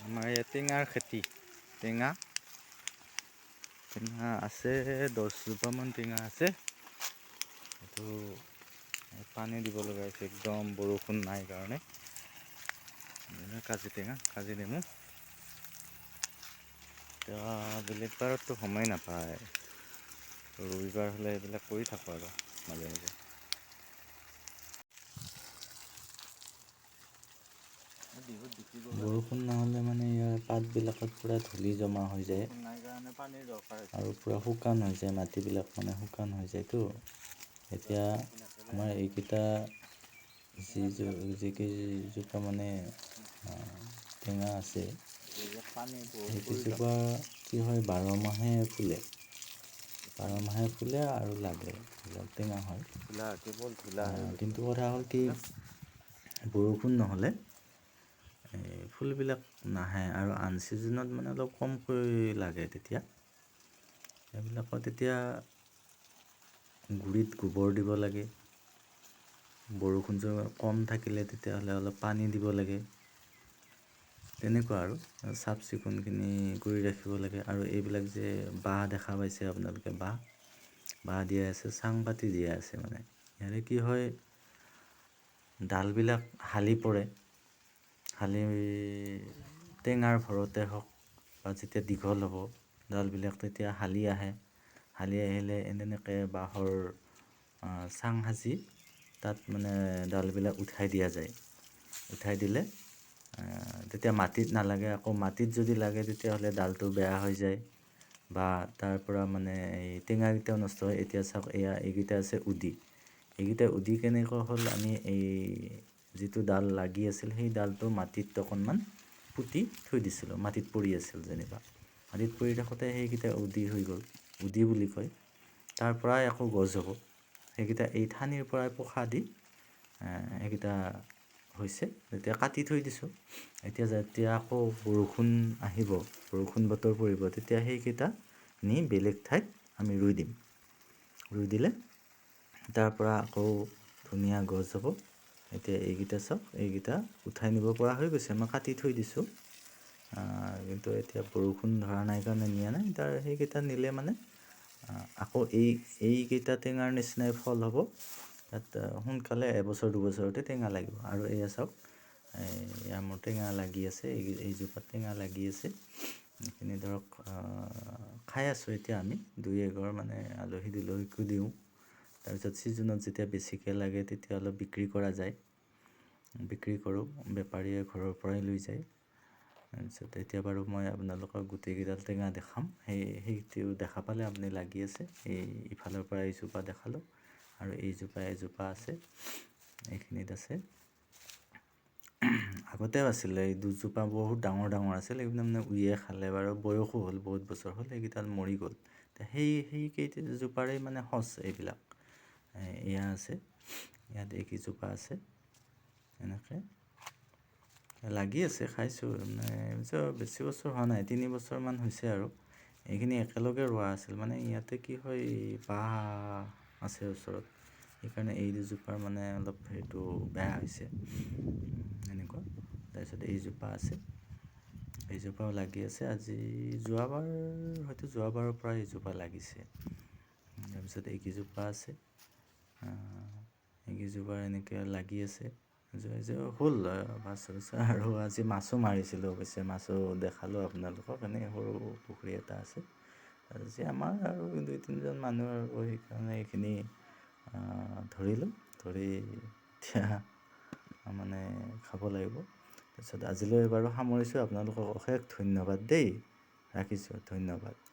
আমাৰ ইয়াত টেঙাৰ খেতি। টেঙা আছে 10জোপামান টেঙা আছে। এইটো পানী দিব লগা হৈছে, একদম বৰষুণ নাই কাৰণে। কাজি টেঙা, কাজি নেমু। এতিয়া বেলেগ বাৰততো সময় নাপায়, ৰবিবাৰ হ'লে এইবিলাক কৰি থাকোঁ আৰু মাজে মাজে। বৰষুণ নহ'লে মানে ইয়াৰ পাতবিলাকত পূৰা ধূলি জমা হৈ যায় আৰু পূৰা শুকান হৈ যায়, মাটিবিলাক মানে শুকান হৈ যায়তো। এতিয়া আমাৰ এইকেইটা যিকেইজোপা মানে টেঙা আছে, সেইকেইজোপা কি হয় 12 মাহে ফুলে। 12 মাহে ফুলে আৰু লাগে, টেঙা হয়। কিন্তু কথা হ'ল কি, বৰষুণ নহ'লে ফুলবিলাক নাহে আৰু আন ছিজনত মানে অলপ কমকৈ লাগে। তেতিয়া এইবিলাকত এতিয়া গুড়িত গোবৰ দিব লাগে। বৰষুণ কম থাকিলে তেতিয়াহ'লে অলপ পানী দিব লাগে। তেনেকুৱা আৰু চাফ চিকুণখিনি কৰি ৰাখিব লাগে। আৰু এইবিলাক যে বাঁহ দেখা পাইছে আপোনালোকে, বাঁহ দিয়া আছে, চাং পাতি দিয়া আছে। মানে ইয়াৰে কি হয়, ডালবিলাক হালি পৰে। হালি টেঙাৰ ভৰতে হওক বা যেতিয়া দীঘল হ'ব, ডালবিলাক তেতিয়া হালি আহে। হালি আহিলে এনেকৈ বাঁহৰ চাং সাজি তাত মানে ডালবিলাক উঠাই দিয়া যায়। উঠাই দিলে তেতিয়া মাটিত নালাগে। আকৌ মাটিত যদি লাগে তেতিয়াহ'লে ডালটো বেয়া হৈ যায় বা তাৰ পৰা মানে এই টেঙাকেইটাও নষ্ট হয়। এতিয়া চাওক, এইকেইটা আছে উদি। এইকেইটা উদি কেনেকুৱা হ'ল, আমি এই যিটো ডাল লাগি আছিল সেই ডালটো মাটিত অকণমান পুতি থৈ দিছিলোঁ। মাটিত পৰি আছিল যেনিবা, মাটিত পৰি থাকোঁতে সেইকেইটা উদি হৈ গ'ল। উদি বুলি কয়। তাৰ পৰাই আকৌ গছ হ'ব। সেইকেইটা এই ঠানিৰ পৰাই পোখা দি সেইকেইটা হৈছে। তেতিয়া কাটি থৈ দিছোঁ। এতিয়া যেতিয়া আকৌ বৰষুণ আহিব, বৰষুণ বতৰ পৰিব, তেতিয়া সেইকেইটা নি বেলেগ ঠাইত আমি ৰুই দিম। ৰুই দিলে তাৰ পৰা আকৌ ধুনীয়া গছ হ'ব। এতিয়া এইকেইটা চাওক, এইকেইটা উঠাই নিব পৰা হৈ গৈছে। মই কাটি থৈ দিছোঁ, কিন্তু এতিয়া বৰষুণ ধৰা নাই কাৰণে নিয়া নাই। সেইকেইটা নিলে মানে আকৌ এইকেইটা টেঙাৰ নিচিনাই ফল হ'ব। তাত সোনকালে এবছৰ দুবছৰতে টেঙা লাগিব। আৰু এয়া চাওক, এয়া মোৰ টেঙা লাগি আছে। এইজোপাত টেঙা লাগি আছে। এইখিনি ধৰক খাই আছোঁ এতিয়া আমি, দুই এঘৰ মানে আলহী দুলহীকো দিওঁ। তাৰপিছত ছিজনত যেতিয়া বেছিকৈ লাগে তেতিয়া অলপ বিক্ৰী কৰা যায়। বিক্ৰী কৰোঁ, বেপাৰীয়ে ঘৰৰ পৰাই লৈ যায়। তাৰপিছত এতিয়া বাৰু মই আপোনালোকক গোটেইকেইডাল টেঙা দেখাম। সেইটো দেখা পালে আপুনি লাগি আছে। ইফালৰ পৰা এইজোপা দেখালোঁ আৰু এজোপা আছে, এইখিনিত আছে। আগতেও আছিলে এই দুজোপা, বহুত ডাঙৰ ডাঙৰ আছিল। এইবিলাক মানে উয়ে খালে বাৰু, বয়সো হ'ল, বহুত বছৰ হ'ল, সেইকেইডাল মৰি গ'ল। সেইকেইজোপাৰে মানে সঁচ এইবিলাক। এয়া আছে, ইয়াত এইকেইজোপা আছে। এনেকৈ লাগি আছে, খাইছোঁ। মানে বেছি বছৰ হোৱা নাই, 3 বছৰমান হৈছে আৰু। এইখিনি একেলগে ৰোৱা আছিল। মানে ইয়াতে কি হয়, বাঁহ আছে ওচৰত, সেইকাৰণে এই দুজোপাৰ মানে অলপ সেইটো বেয়া হৈছে এনেকুৱা। তাৰপিছত এইজোপা আছে, এইজোপাও লাগি আছে। যোৱাবাৰৰ পৰা এইজোপা লাগিছে। তাৰপিছত এইকেইজোপা আছে, এইকেইজোপাৰ এনেকৈ লাগি আছে। হ'ল মাছ আৰু আজি মাছো মাৰিছিলোঁ। অৱশ্যে মাছো দেখালোঁ আপোনালোকক। এনেকৈ সৰু পুখুৰী এটা আছে। আজি আমাৰ আৰু 2-3জন মানুহ, আৰু সেইকাৰণে এইখিনি ধৰিলোঁ। ধৰি এতিয়া মানে খাব লাগিব। তাৰপিছত আজিলৈ বাৰু সামৰিছোঁ। আপোনালোকক অশেষ ধন্যবাদ দেই। ৰাখিছোঁ, ধন্যবাদ।